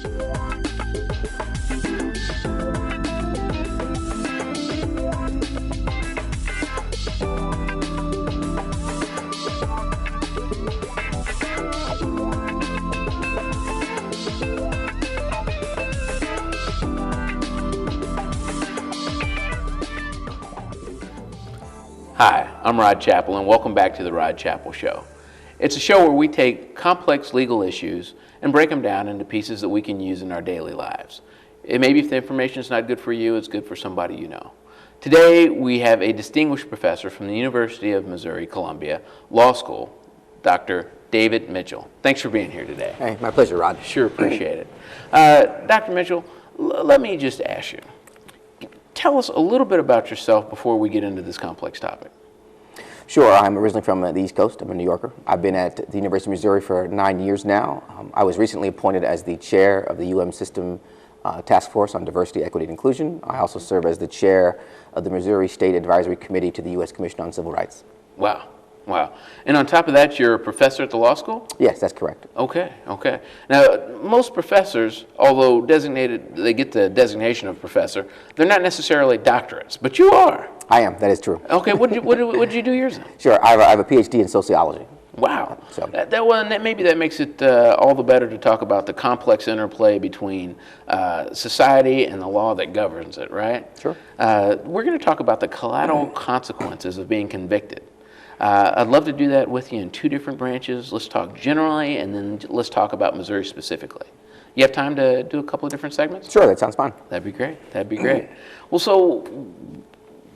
Hi, I'm Rod Chappell, and welcome back to the Rod Chappell Show. It's a show where we take complex legal issues and break them down into pieces that we can use in our daily lives. It may be if the information is not good for you, it's good for somebody you know. Today, we have a distinguished professor from the University of Missouri, Columbia Law School, Dr. David Mitchell. Thanks for being here today. Hey, my pleasure, Rod. Sure, appreciate it. Dr. Mitchell, let me just ask you. Tell us a little bit about yourself before we get into this complex topic. Sure. I'm originally from the East Coast. I'm a New Yorker. I've been at the University of Missouri for 9 years now. I was recently appointed as the chair of the UM System Task Force on Diversity, Equity, and Inclusion. I also serve as the chair of the Missouri State Advisory Committee to the U.S. Commission on Civil Rights. Wow. Wow. And on top of that, you're a professor at the law school? Yes, that's correct. Okay, okay. Now, most professors, although designated, they get the designation of professor, they're not necessarily doctorates, but you are. I am, that is true. Okay, what did you do yours in? Sure, I have a Ph.D. in sociology. Wow. Maybe that makes it all the better to talk about the complex interplay between society and the law that governs it, right? Sure. We're going to talk about the collateral consequences of being convicted. I'd love to do that with you in two different branches. Let's talk generally, and then let's talk about Missouri specifically. You have time to do a couple of different segments? Sure, that sounds fine. That'd be great. That'd be great. Well, so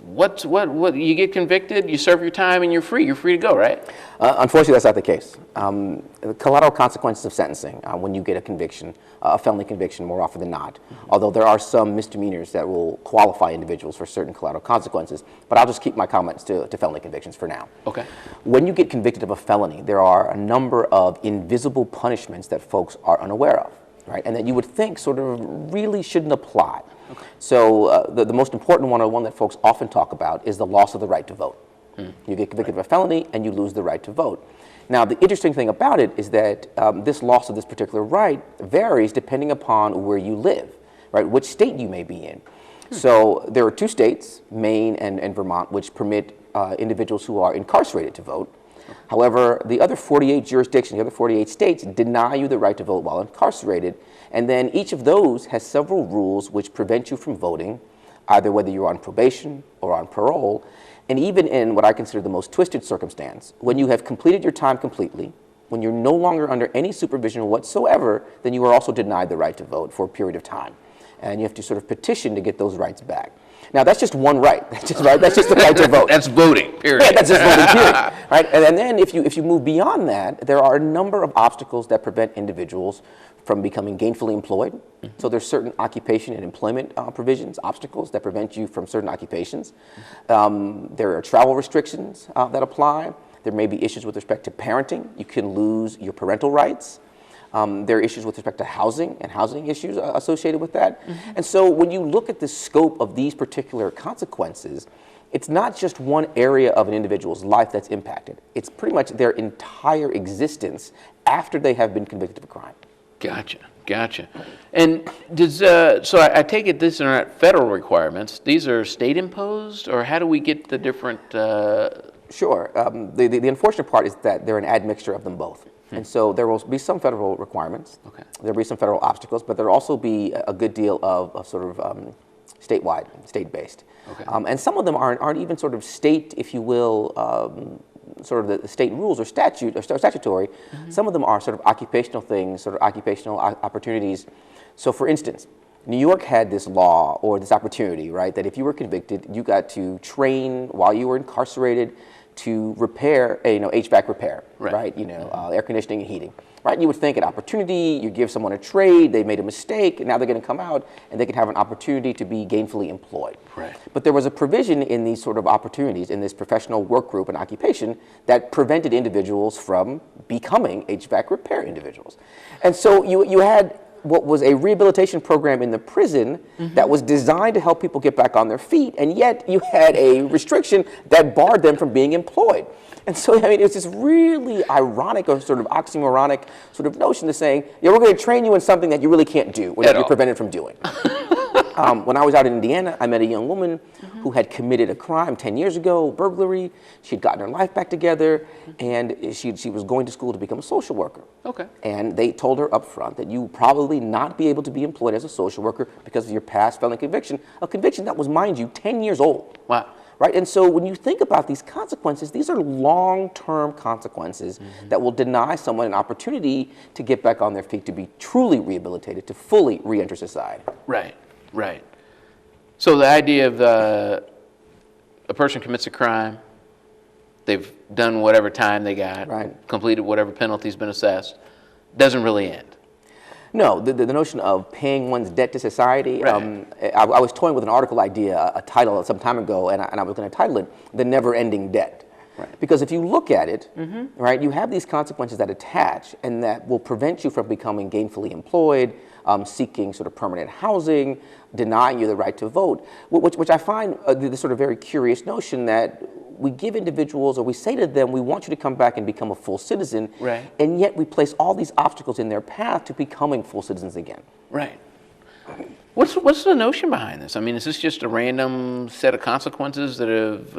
what? You get convicted, you serve your time, and you're free. You're free to go, right? Unfortunately, that's not the case. The collateral consequences of sentencing, when you get a conviction, a felony conviction more often than not, although there are some misdemeanors that will qualify individuals for certain collateral consequences, but I'll just keep my comments to felony convictions for now. Okay. When you get convicted of a felony, there are a number of invisible punishments that folks are unaware of, right? And that you would think sort of really shouldn't apply. Okay. So the most important one, or one that folks often talk about, is the loss of the right to vote. You get convicted of a felony and you lose the right to vote. Now, the interesting thing about it is that this loss of this particular right varies depending upon where you live, right? Which state you may be in. So there are two states, Maine and Vermont, which permit individuals who are incarcerated to vote. However, the other 48 jurisdictions, the other 48 states deny you the right to vote while incarcerated. And then each of those has several rules which prevent you from voting, either whether you're on probation or on parole. And even in what I consider the most twisted circumstance, when you have completed your time completely, when you're no longer under any supervision whatsoever, then you are also denied the right to vote for a period of time. And you have to sort of petition to get those rights back. Now, that's just one right. That's just right. That's just the right to vote. That's voting, period. Yeah, that's just voting, period. Right? And then if you move beyond that, there are a number of obstacles that prevent individuals from becoming gainfully employed. So there's certain occupation and employment provisions, obstacles that prevent you from certain occupations. There are travel restrictions that apply. There may be issues with respect to parenting. You can lose your parental rights. There are issues with respect to housing and housing issues associated with that. And so when you look at the scope of these particular consequences, it's not just one area of an individual's life that's impacted. It's pretty much their entire existence after they have been convicted of a crime. Gotcha, gotcha. And so I take it these are not federal requirements. These are state imposed, or how do we get the different? Sure. The unfortunate part is that they're an admixture of them both. And so there will be some federal requirements. Okay. There will be some federal obstacles, but there will also be a good deal of sort of statewide, state-based. Okay. And some of them aren't even sort of state, if you will, sort of the state rules or statutory. Some of them are sort of occupational things, sort of occupational opportunities. So for instance, New York had this law or this opportunity, right, that if you were convicted, you got to train while you were incarcerated to repair, HVAC repair, right? Air conditioning and heating, right? You would think an opportunity, you give someone a trade, they made a mistake, and now they're going to come out and they can have an opportunity to be gainfully employed. Right. But there was a provision in these sort of opportunities, in this professional work group and occupation, that prevented individuals from becoming HVAC repair individuals. And so you had what was a rehabilitation program in the prison that was designed to help people get back on their feet, and yet you had a restriction that barred them from being employed. And so, I mean, it's this really ironic or sort of oxymoronic sort of notion to saying, yeah, we're going to train you in something that you really can't do, or that you're prevented from doing. When I was out in Indiana, I met a young woman who had committed a crime 10 years ago, burglary. She'd gotten her life back together, and she was going to school to become a social worker. Okay. And they told her up front that you probably not be able to be employed as a social worker because of your past felony conviction, a conviction that was, mind you, 10 years old. Wow. Right? And so when you think about these consequences, these are long-term consequences that will deny someone an opportunity to get back on their feet, to be truly rehabilitated, to fully re-enter society. Right, right. So the idea of a person commits a crime, they've done whatever time they got, completed whatever penalty's been assessed, doesn't really end. No, the notion of paying one's debt to society, I was toying with an article idea, a title some time ago, and I was going to title it, The Never-Ending Debt. Right. Because if you look at it, right, you have these consequences that attach and that will prevent you from becoming gainfully employed, seeking sort of permanent housing, denying you the right to vote, which I find this sort of very curious notion that we give individuals, or we say to them, we want you to come back and become a full citizen, and yet we place all these obstacles in their path to becoming full citizens again. Right. What's the notion behind this? I mean, is this just a random set of consequences that have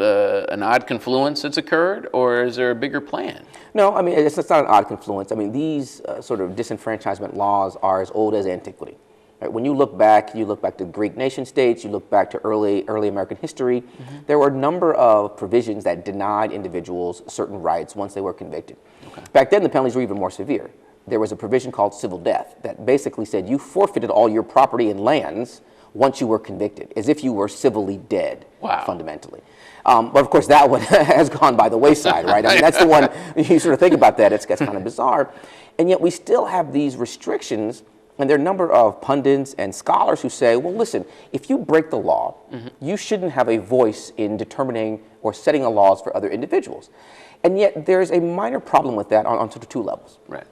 an odd confluence that's occurred, or is there a bigger plan? No, I mean, it's not an odd confluence. I mean, these sort of disenfranchisement laws are as old as antiquity. Right? When you look back to Greek nation states, you look back to early American history, there were a number of provisions that denied individuals certain rights once they were convicted. Okay. Back then, the penalties were even more severe. There was a provision called civil death that basically said you forfeited all your property and lands once you were convicted, as if you were civilly dead, fundamentally. But of course, that one has gone by the wayside, right? I mean, that's the one, you sort of think about that, it's kind of bizarre. And yet we still have these restrictions. And there are a number of pundits and scholars who say, well, listen, if you break the law, you shouldn't have a voice in determining or setting the laws for other individuals. And yet there's a minor problem with that on sort of two levels. Right.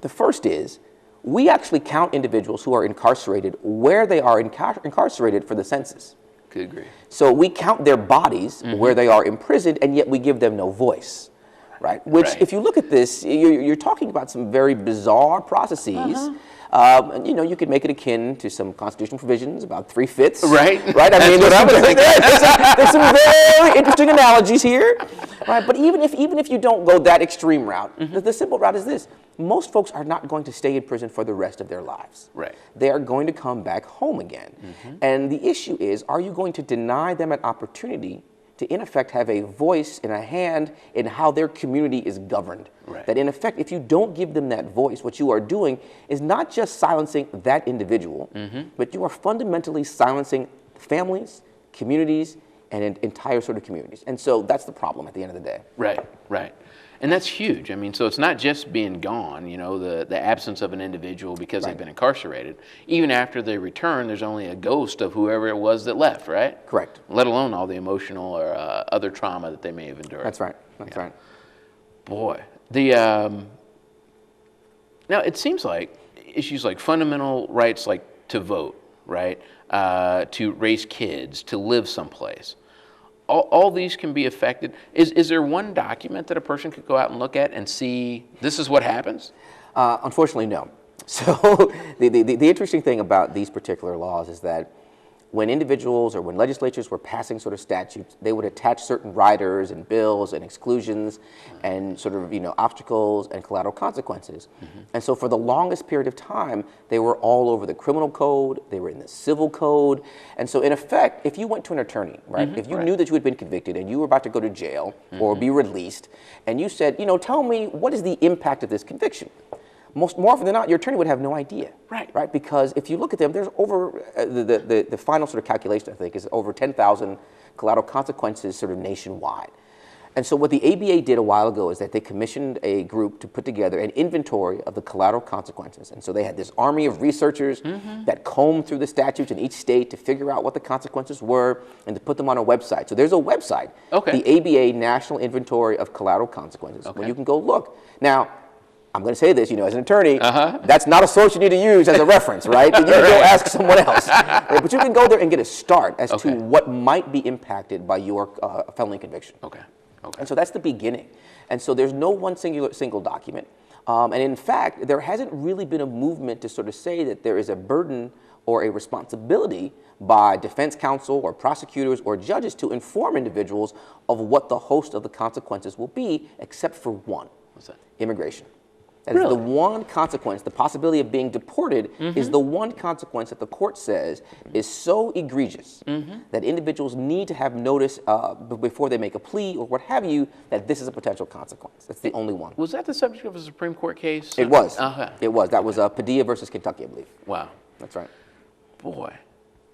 The first is, we actually count individuals who are incarcerated where they are incarcerated for the census. Could agree. So we count their bodies where they are imprisoned, and yet we give them no voice. Right. Which, if you look at this, you're talking about some very bizarre processes. And, you know, you could make it akin to some constitutional provisions about 3/5. Right. Right. I mean, there's some very interesting analogies here. Right. But even if you don't go that extreme route, the simple route is this: most folks are not going to stay in prison for the rest of their lives. Right. They are going to come back home again. And the issue is, are you going to deny them an opportunity to, in effect, have a voice and a hand in how their community is governed? Right. That, in effect, if you don't give them that voice, what you are doing is not just silencing that individual, but you are fundamentally silencing families, communities, and entire sort of communities. And so that's the problem at the end of the day. Right, right. And that's huge. I mean, so it's not just being gone, you know, the absence of an individual because they've been incarcerated. Even after they return, there's only a ghost of whoever it was that left, right? Correct. Let alone all the emotional or other trauma that they may have endured. That's right. That's right. Boy, now it seems like issues like fundamental rights, like to vote, right, to raise kids, to live someplace, all these can be affected. Is there one document that a person could go out and look at and see this is what happens? Unfortunately, no. So the interesting thing about these particular laws is that when individuals or when legislatures were passing sort of statutes, they would attach certain riders and bills and exclusions and sort of, you know, obstacles and collateral consequences. And so for the longest period of time, they were all over the criminal code, they were in the civil code. And so in effect, if you went to an attorney, right, if you knew that you had been convicted and you were about to go to jail or be released, and you said, you know, tell me, what is the impact of this conviction? More often than not, your attorney would have no idea. Right. Right. Because if you look at them, there's over the final sort of calculation, I think, is over 10,000 collateral consequences sort of nationwide. And so what the ABA did a while ago is that they commissioned a group to put together an inventory of the collateral consequences. And so they had this army of researchers that combed through the statutes in each state to figure out what the consequences were and to put them on a website. So there's a website, the ABA National Inventory of Collateral Consequences, where you can go look. Now, I'm going to say this, you know, as an attorney, that's not a source you need to use as a reference, right? You can go ask someone else. But you can go there and get a start as to what might be impacted by your felony conviction. Okay. Okay. And so that's the beginning. And so there's no one single document. And in fact, there hasn't really been a movement to sort of say that there is a burden or a responsibility by defense counsel or prosecutors or judges to inform individuals of what the host of the consequences will be, except for one. What's that? Immigration. That is the one consequence, the possibility of being deported is the one consequence that the court says is so egregious that individuals need to have notice before they make a plea or what have you, that this is a potential consequence. That's the only one. Was that the subject of a Supreme Court case? It was. Okay. It was. That was Padilla versus Kentucky, I believe. Wow. That's right. Boy.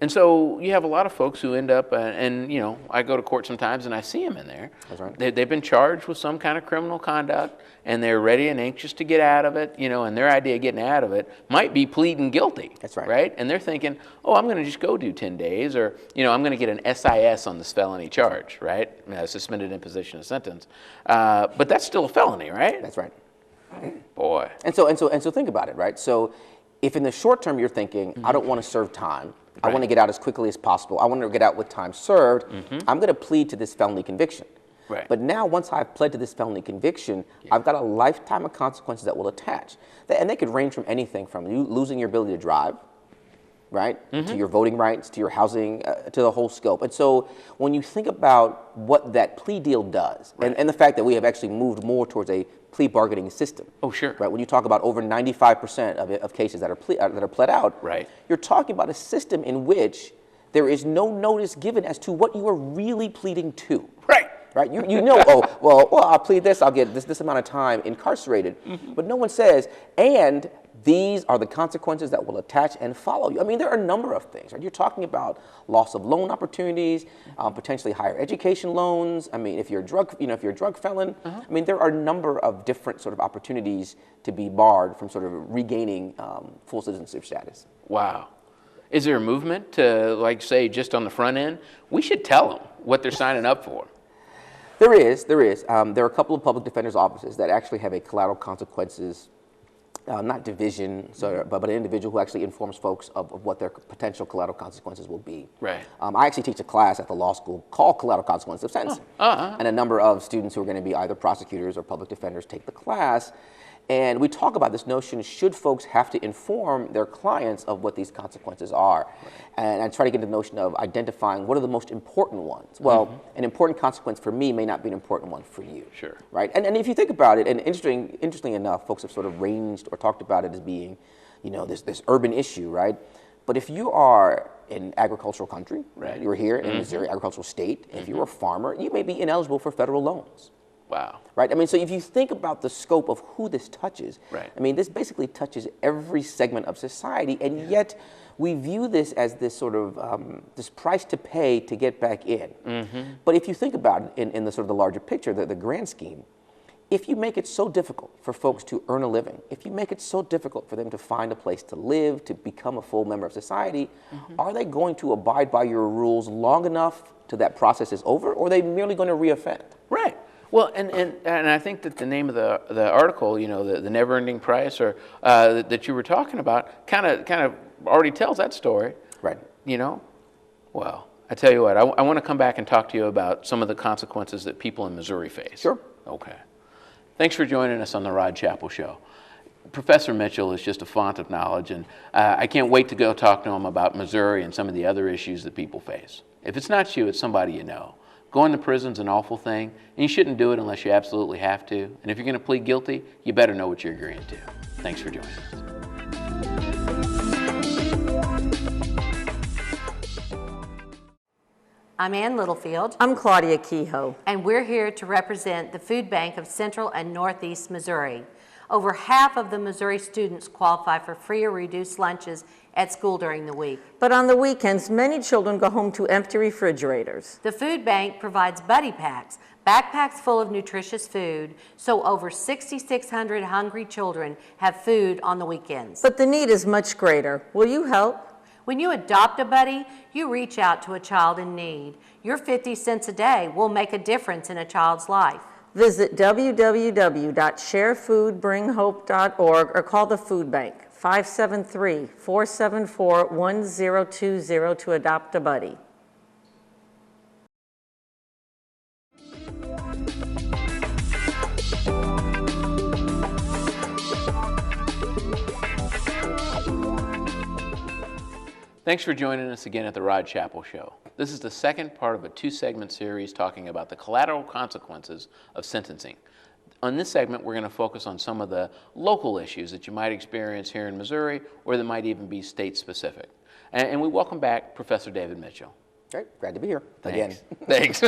And so you have a lot of folks who end up, and you know, I go to court sometimes and I see them in there. That's right. They've been charged with some kind of criminal conduct and they're ready and anxious to get out of it, you know, and their idea of getting out of it might be pleading guilty. That's right. Right? And they're thinking, oh, I'm going to just go do 10 days or, you know, I'm going to get an SIS on this felony charge, right? Suspended imposition of sentence. But that's still a felony, right? That's right. Boy. And so think about it, right? So if in the short term you're thinking, I don't want to serve time, I want to get out as quickly as possible, I want to get out with time served, I'm going to plead to this felony conviction. Right. But now once I've pled to this felony conviction, I've got a lifetime of consequences that will attach. And they could range from anything from you losing your ability to drive, right, to your voting rights, to your housing, to the whole scope. And so when you think about what that plea deal does, and the fact that we have actually moved more towards a plea bargaining system. Oh, sure. Right. When you talk about over 95% of cases that are pled out, right, you're talking about a system in which there is no notice given as to what you are really pleading to. Right. Right. You know, oh, well, I'll plead this, I'll get this amount of time incarcerated. But no one says, and these are the consequences that will attach and follow you. I mean, there are a number of things. Right? You're talking about loss of loan opportunities, potentially higher education loans. I mean, if you're a drug felon, I mean, there are a number of different sort of opportunities to be barred from sort of regaining full citizenship status. Wow. Is there a movement to, like, say, just on the front end, we should tell them what they're signing up for? There is. There are a couple of public defenders' offices that actually have a collateral consequences, not division, but an individual who actually informs folks of what their potential collateral consequences will be. Right. I actually teach a class at the law school called Collateral Consequences of Sentencing. And a number of students who are going to be either prosecutors or public defenders take the class. And we talk about this notion, should folks have to inform their clients of what these consequences are? Right. And I try to get the notion of identifying what are the most important ones. Well, an important consequence for me may not be an important one for you. Sure. Right? And if you think about it, and interestingly enough, folks have sort of ranged or talked about it as being, you know, this urban issue, right? But if you are an agricultural country, right? You're here in Missouri, agricultural state, if you're a farmer, you may be ineligible for federal loans. Wow. Right? I mean, so if you think about the scope of who this touches, right. I mean, this basically touches every segment of society, and yet we view this as this sort of this price to pay to get back in. But if you think about it in the sort of the larger picture, the grand scheme, if you make it so difficult for folks to earn a living, if you make it so difficult for them to find a place to live, to become a full member of society, are they going to abide by your rules long enough till that process is over, or are they merely going to reoffend? Right. Well, and I think that the name of the article, you know, the never-ending price, or that you were talking about, kind of already tells that story. Right. You know, well, I tell you what, I want to come back and talk to you about some of the consequences that people in Missouri face. Sure. Okay. Thanks for joining us on the Rod Chappell Show. Professor Mitchell is just a font of knowledge, and I can't wait to go talk to him about Missouri and some of the other issues that people face. If it's not you, it's somebody you know. Going to prison's an awful thing, and you shouldn't do it unless you absolutely have to. And if you're going to plead guilty, you better know what you're agreeing to. Thanks for joining us. I'm Ann Littlefield. I'm Claudia Kehoe. And we're here to represent the Food Bank of Central and Northeast Missouri. Over half of the Missouri students qualify for free or reduced lunches at school during the week. But on the weekends, many children go home to empty refrigerators. The food bank provides buddy packs, backpacks full of nutritious food, so over 6,600 hungry children have food on the weekends. But the need is much greater. Will you help? When you adopt a buddy, you reach out to a child in need. Your 50 cents a day will make a difference in a child's life. Visit www.sharefoodbringhope.org or call the food bank 573-474-1020 to adopt a buddy. Thanks for joining us again at the Rod Chappell Show. This is the second part of a two-segment series talking about the collateral consequences of sentencing. On this segment, we're going to focus on some of the local issues that you might experience here in Missouri or that might even be state-specific. And we welcome back Professor David Mitchell. Great, glad to be here Thanks. again. Thanks.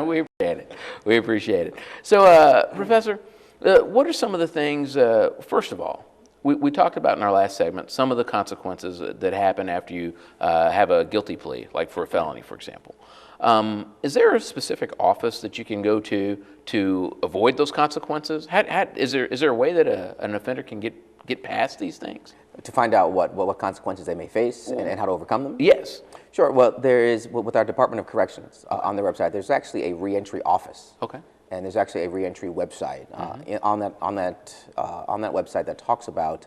We appreciate it. We appreciate it. So, Professor, what are some of the things, first of all, we talked about in our last segment some of the consequences that happen after you have a guilty plea, like for a felony, for example. Is there a specific office that you can go to avoid those consequences? Is there a way that an offender can get past these things? To find out what consequences they may face and how to overcome them? Yes. Sure. Well, there is, with our Department of Corrections on their website, there's actually a reentry office. Okay. And there's actually a reentry website on that website that talks about,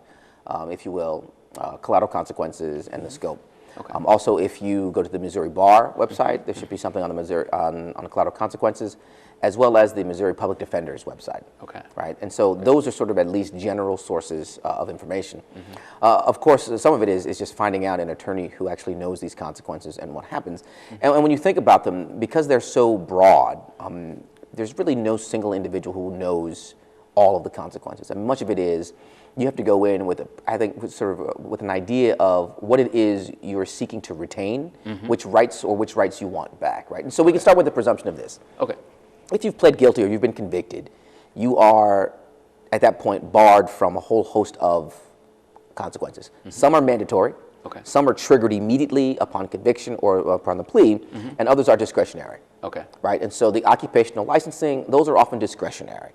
if you will, collateral consequences and the scope. Okay. Also, if you go to the Missouri Bar website, there should be something on the collateral consequences, as well as the Missouri Public Defender's website. Okay. Right, and so those are sort of at least general sources of information. Of course, some of it is just finding out an attorney who actually knows these consequences and what happens. And when you think about them, because they're so broad, there's really no single individual who knows all of the consequences. I mean, much of it is you have to go in with, with an idea of what it is you're seeking to retain, which rights you want back, right? And so we can start with the presumption of this. Okay. If you've pled guilty or you've been convicted, you are, at that point, barred from a whole host of consequences. Some are mandatory. Okay. Some are triggered immediately upon conviction or upon the plea, and others are discretionary. Okay. Right, and so the occupational licensing, those are often discretionary.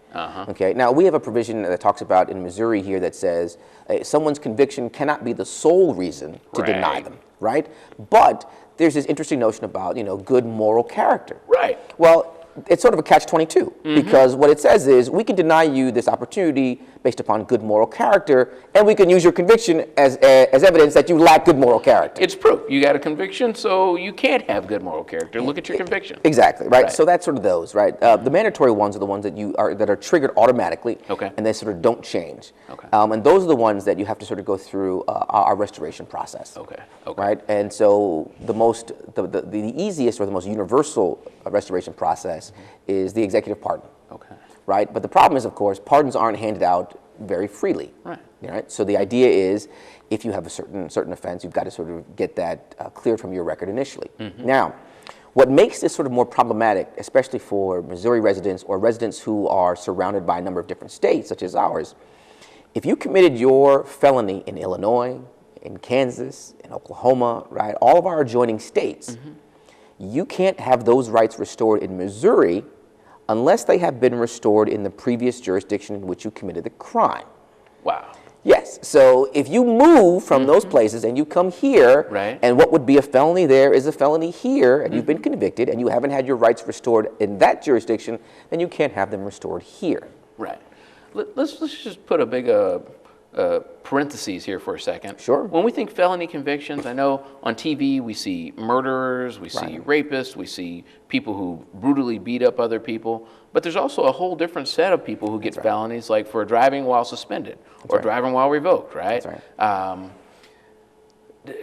Okay. Now we have a provision that talks about in Missouri here that says someone's conviction cannot be the sole reason to deny them. Right, but there's this interesting notion about good moral character. Right. Well, it's sort of a catch-22 because what it says is we can deny you this opportunity based upon good moral character, and we can use your conviction as evidence that you lack good moral character. It's proof. You got a conviction, so you can't have good moral character. Look at your conviction. Exactly, right? So that's sort of those, right? The mandatory ones are the ones that are triggered automatically, and they sort of don't change. Okay. And those are the ones that you have to sort of go through our restoration process. Okay. Right? And so the easiest or the most universal restoration process is the executive pardon. Okay. Right? But the problem is, of course, pardons aren't handed out very freely. Right. Right? So the idea is, if you have a certain offense, you've got to sort of get that cleared from your record initially. Now, what makes this sort of more problematic, especially for Missouri residents or residents who are surrounded by a number of different states, such as ours, if you committed your felony in Illinois, in Kansas, in Oklahoma, right, all of our adjoining states, you can't have those rights restored in Missouri unless they have been restored in the previous jurisdiction in which you committed the crime. Wow. Yes. So if you move from those places and you come here, and what would be a felony there is a felony here, and you've been convicted and you haven't had your rights restored in that jurisdiction, then you can't have them restored here. Right. Let's just put a big parentheses here for a second. Sure. When we think felony convictions, I know on TV we see murderers, we see rapists, we see people who brutally beat up other people, but there's also a whole different set of people who get felonies, like for driving while suspended or driving while revoked, right? That's right.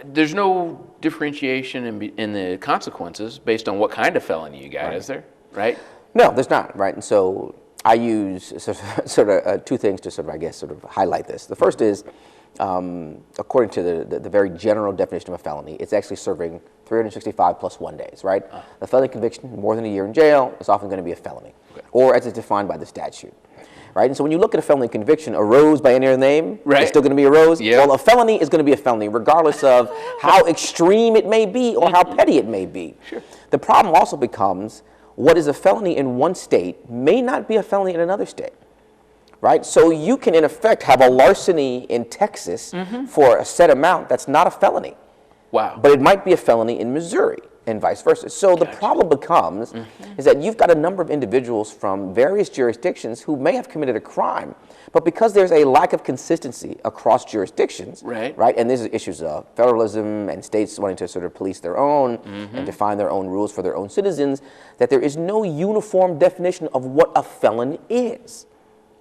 There's no differentiation in the consequences based on what kind of felony you got, is there? Right? No, there's not, right? And so I use sort of two things to sort of highlight this. The first is, according to the very general definition of a felony, it's actually serving 365 plus 1 days, right? A felony conviction, more than a year in jail, is often going to be a felony, or as it's defined by the statute, right? And so when you look at a felony conviction, a rose by any other name, it's still going to be a rose. Well, a felony is going to be a felony, regardless of how extreme it may be or how petty it may be. The problem also becomes, what is a felony in one state may not be a felony in another state, right? So you can, in effect, have a larceny in Texas for a set amount that's not a felony. Wow. But it might be a felony in Missouri and vice versa. So the problem becomes is that you've got a number of individuals from various jurisdictions who may have committed a crime, but because there's a lack of consistency across jurisdictions, right? And there's issues of federalism and states wanting to sort of police their own and define their own rules for their own citizens, that there is no uniform definition of what a felon is.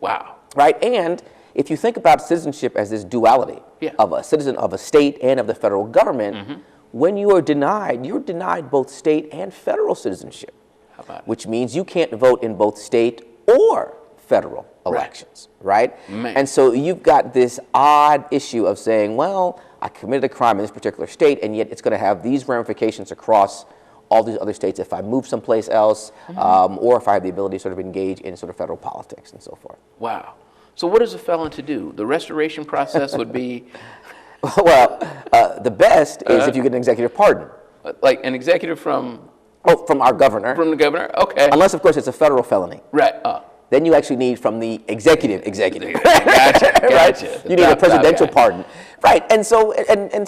Wow. Right? And if you think about citizenship as this duality of a citizen of a state and of the federal government, when you're denied both state and federal citizenship, How about it? which means you can't vote in both state or federal elections, right? Man. And so you've got this odd issue of saying, well, I committed a crime in this particular state, and yet it's going to have these ramifications across all these other states if I move someplace else, or if I have the ability to sort of engage in sort of federal politics and so forth. Wow. So what is a felon to do? The restoration process would be Well, the best is if you get an executive pardon. like an executive from From our governor. the governor? Okay. Unless, of course, it's a federal felony. Right. Then you actually need from the executive. Gotcha. Right? You need a presidential pardon. Right. And so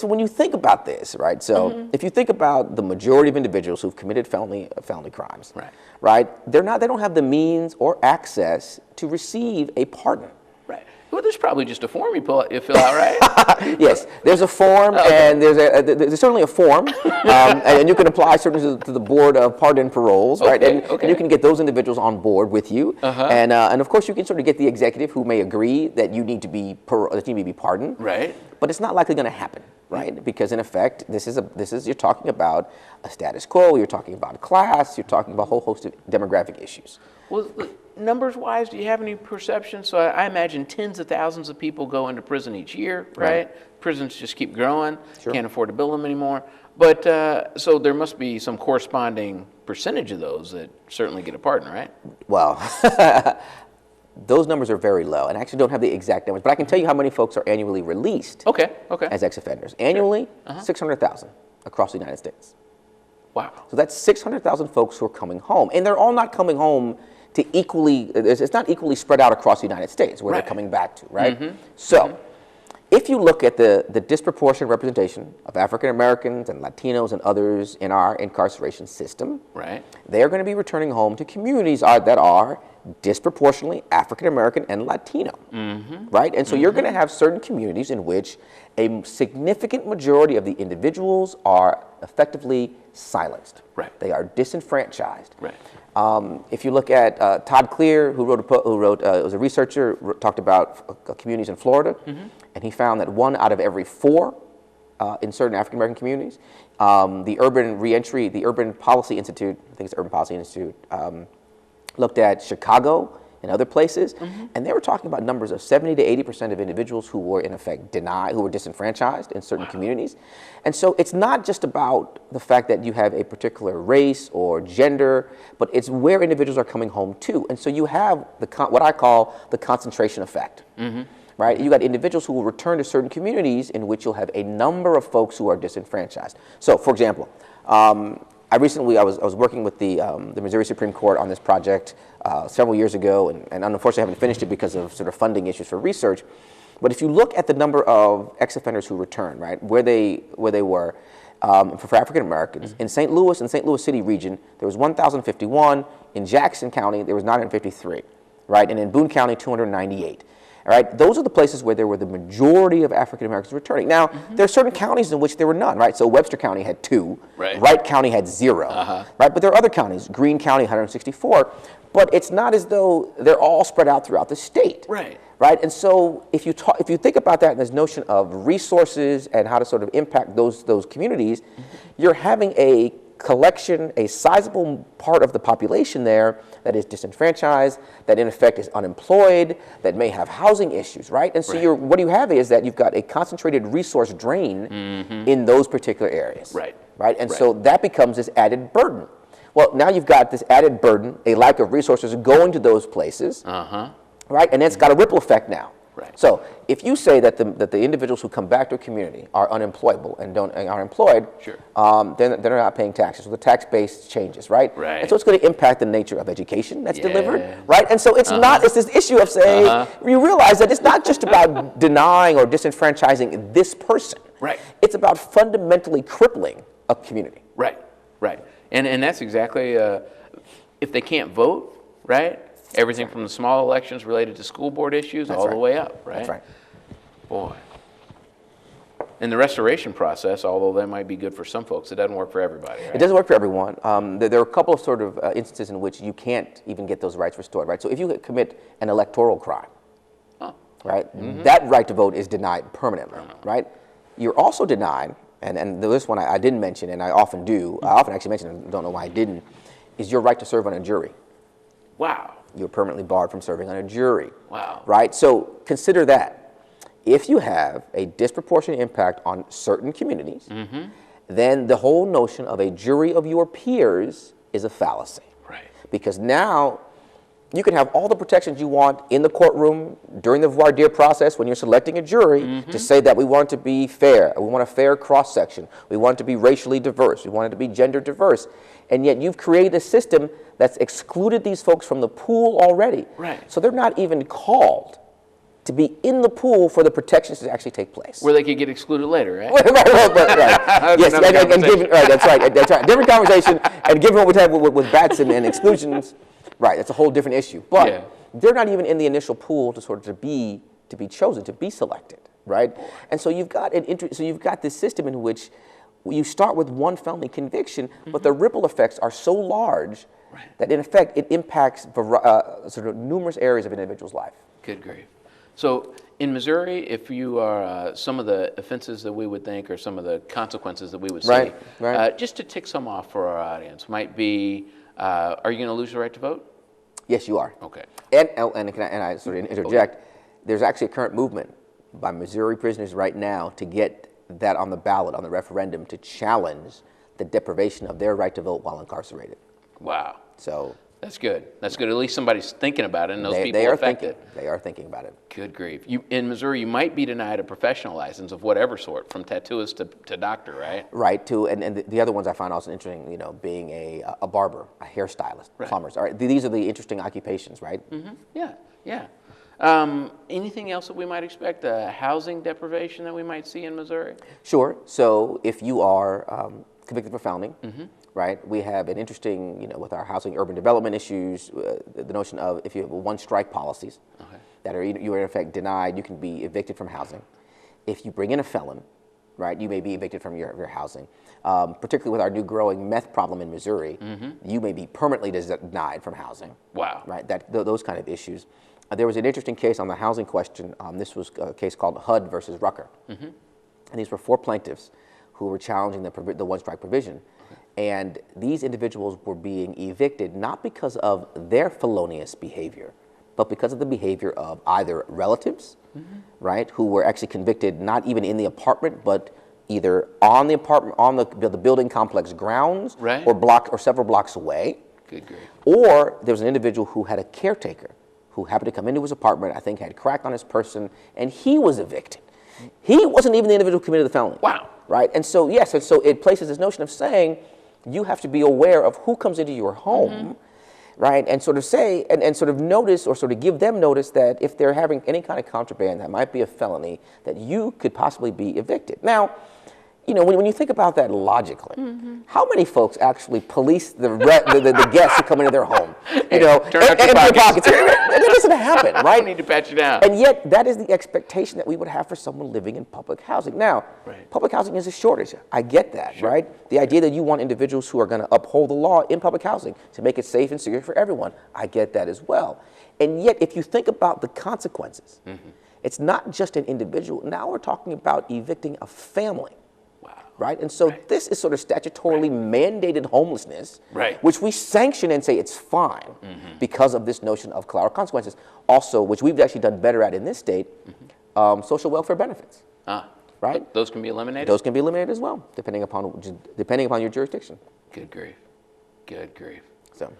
when you think about this, right? So if you think about the majority of individuals who've committed felony crimes, right? They don't have the means or access to receive a pardon. Right. Well, there's probably just a form you fill out, right? Yes, there's a form, and there's certainly a form, and you can apply certainly to the Board of Pardon and Paroles, right? And you can get those individuals on board with you, and of course you can sort of get the executive who may agree that you need to be pardoned, Right. But it's not likely going to happen, right? Because in effect, you're talking about a status quo, you're talking about class, you're talking about a whole host of demographic issues. Well, numbers-wise, do you have any perception? So I imagine tens of thousands of people go into prison each year, right? Prisons just keep growing. Sure. Can't afford to build them anymore. But so there must be some corresponding percentage of those that certainly get a pardon, right? Well, those numbers are very low, and I actually don't have the exact numbers, but I can tell you how many folks are annually released as ex-offenders. Annually, 600,000 across the United States. Wow. So that's 600,000 folks who are coming home, and they're all not coming home to it's not equally spread out across the United States where they're coming back to, right? So if you look at the disproportionate representation of African Americans and Latinos and others in our incarceration system, they are going to be returning home to communities that are disproportionately African American and Latino, right? And so you're going to have certain communities in which a significant majority of the individuals are effectively silenced. They are disenfranchised. If you look at Todd Clear, who was a researcher, talked about communities in Florida, and he found that 1 out of every 4 in certain African American communities, the Urban Policy Institute, I think it's the Urban Policy Institute, looked at Chicago and other places, and they were talking about numbers of 70 to 80% of individuals who were in effect who were disenfranchised in certain communities. And so it's not just about the fact that you have a particular race or gender, but it's where individuals are coming home to. And so you have what I call the concentration effect. Right? You got individuals who will return to certain communities in which you'll have a number of folks who are disenfranchised. So, for example, I was working with the Missouri Supreme Court on this project several years ago, and unfortunately I haven't finished it because of sort of funding issues for research. But if you look at the number of ex-offenders who return, right, where they were for African Americans in St. Louis and St. Louis City region, there was 1,051. In Jackson County, there was 953, right, and in Boone County, 298. All right, those are the places where there were the majority of African Americans returning. Now, there are certain counties in which there were none, right? So Webster County had 2, Wright County had 0, right? But there are other counties, Greene County, 164. But it's not as though they're all spread out throughout the state, right? And so if you think about that and this notion of resources and how to sort of impact those communities, you're having a collection, a sizable part of the population there that is disenfranchised, that in effect is unemployed, that may have housing issues, right? And so what you have is that you've got a concentrated resource drain in those particular areas, right? And so that becomes this added burden. Well, now you've got this added burden, a lack of resources going to those places, right? And it's got a ripple effect now. So if you say that the individuals who come back to a community are unemployable and are employed, then they're not paying taxes. So the tax base changes, right? And so it's going to impact the nature of education that's delivered, right? And so it's it's this issue of saying, you realize that it's not just about denying or disenfranchising this person. It's about fundamentally crippling a community. And that's exactly, if they can't vote, right? Everything from the small elections related to school board issues all the way up, right? That's right. Boy. In the restoration process, although that might be good for some folks, it doesn't work for everybody, right? It doesn't work for everyone. There are a couple of sort of instances in which you can't even get those rights restored, right? So if you commit an electoral crime, right, that right to vote is denied permanently, right? You're also denied, and this one I didn't mention, and I often do. I often actually mention it, I don't know why I didn't, is your right to serve on a jury. Wow. You're permanently barred from serving on a jury. Wow. Right? So consider that. If you have a disproportionate impact on certain communities, then the whole notion of a jury of your peers is a fallacy. Right. Because now you can have all the protections you want in the courtroom during the voir dire process when you're selecting a jury to say that we want it to be fair, we want a fair cross-section, we want it to be racially diverse, we want it to be gender diverse, and yet you've created a system that's excluded these folks from the pool already. Right. So they're not even called to be in the pool for the protections to actually take place. Where they could get excluded later, right? Right. Yes, and given, right, that's right. That's right. Different conversation, and given what we have with bats and exclusions, right, that's a whole different issue. But they're not even in the initial pool to sort of to be chosen, to be selected, right? And so you've got you've got this system in which you start with one felony conviction, but the ripple effects are so large that in effect it impacts sort of numerous areas of an individual's life. Good grief. So in Missouri, if you are some of the offenses that we would think, or some of the consequences that we would see, just to tick some off for our audience, might be, are you going to lose the right to vote? Yes, you are. Okay. And I sort of interject, there's actually a current movement by Missouri prisoners right now to get that on the ballot, on the referendum, to challenge the deprivation of their right to vote while incarcerated. Wow. So that's good. That's good. At least somebody's thinking about it, and those people they are affected. They are thinking about it. Good grief. In Missouri, you might be denied a professional license of whatever sort, from tattooist to doctor, right? Right. And the other ones I find also interesting, you know, being a barber, a hairstylist, plumbers. All right. These are the interesting occupations, right? Yeah. Yeah. Anything else that we might expect? Housing deprivation that we might see in Missouri? Sure. So if you are convicted for felony, right, we have an interesting, you know, with our housing urban development issues, the notion of if you have one-strike policies that are you are in effect denied, you can be evicted from housing. If you bring in a felon, right, you may be evicted from your housing. Particularly with our new growing meth problem in Missouri, you may be permanently denied from housing. Wow. Right, those kind of issues. There was an interesting case on the housing question. This was a case called HUD versus Rucker. And these were 4 plaintiffs who were challenging the one-strike provision. And these individuals were being evicted not because of their felonious behavior, but because of the behavior of either relatives, right, who were actually convicted not even in the apartment, but either on the apartment, on the building complex grounds, or several blocks away. Good grief. Or there was an individual who had a caretaker who happened to come into his apartment, I think had crack on his person, and he was evicted. He wasn't even the individual who committed the felony. Wow. Right? And so, yes, and so it places this notion of saying you have to be aware of who comes into your home, right? And sort of say, and sort of notice or sort of give them notice that if they're having any kind of contraband that might be a felony, that you could possibly be evicted. Now, you know, when you think about that logically, how many folks actually police the guests who come into their home? You know, turn out your pockets. That doesn't happen, right? I need to pat you down. And yet, that is the expectation that we would have for someone living in public housing. Now, public housing is a shortage. I get that, right? The idea that you want individuals who are going to uphold the law in public housing to make it safe and secure for everyone, I get that as well. And yet, if you think about the consequences, it's not just an individual. Now we're talking about evicting a family. Right? And so this is sort of statutorily mandated homelessness, which we sanction and say it's fine because of this notion of collateral consequences. Also, which we've actually done better at in this state, social welfare benefits. Right? Those can be eliminated? Those can be eliminated as well, depending upon your jurisdiction. Good grief. Good grief. So,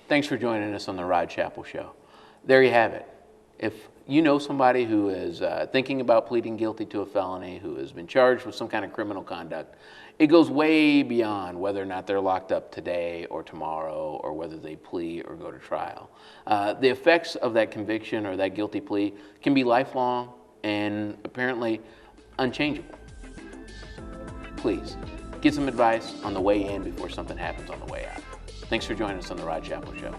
thanks for joining us on the Rod Chappell Show. There you have it. If you know somebody who is thinking about pleading guilty to a felony, who has been charged with some kind of criminal conduct, it goes way beyond whether or not they're locked up today or tomorrow, or whether they plea or go to trial. The effects of that conviction or that guilty plea can be lifelong and apparently unchangeable. Please, get some advice on the way in before something happens on the way out. Thanks for joining us on the Rod Chappell Show.